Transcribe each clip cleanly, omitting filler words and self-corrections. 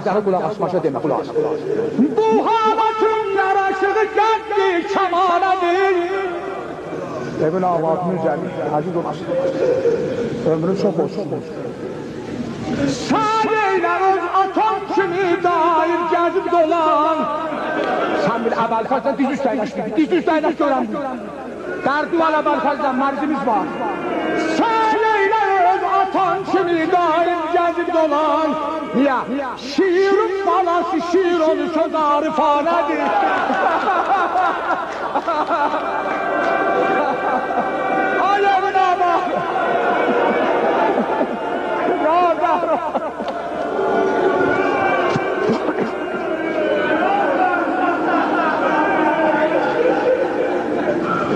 bir tane kulak aç, başa deme kulak aç. Bu havatın yaraşığı geldi kemanadır. Evin avazını üzerine, aziz olasın. Ömrün çok olsun. Şairler öz atom kimi dair gezip dolan. Sen bir evvel fazla diz üstü aylaş gibi, diz üstü aylaş gören bu. Derdi var evvel fazla, marzimiz var. Şairler öz atom kimi dair gezip dolan. Ya, Şiirin balası şiir onu söz arifanedir. Ay evine bak.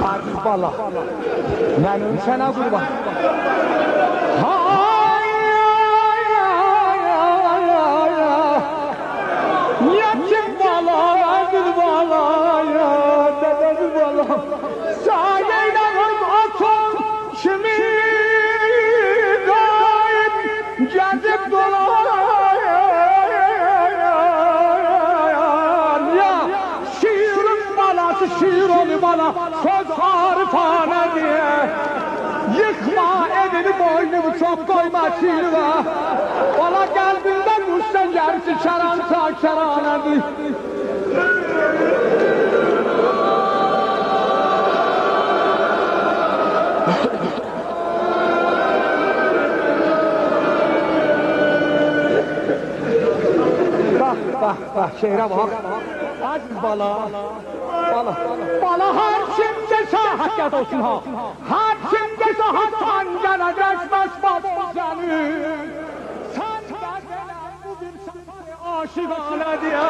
aziz bala. Benim sana kurban. Yetim bala, aziz bala, dedesiz bala. Şairlerin atom kimi daim gezip dolan. Ya şiirin balası şiir onu bana söz arifane diye. Yıkma evini boynumu çok koyma şiirine. Bana kalbinden vursan gerisi şaransa şaranedir. Bak, şehre bak. Aziz bala. Bana her kimse hakikat olsun ha. Her kimse hatan gene geçmez batma seni. Sen de gelen bu bir seferi aşıkane diye.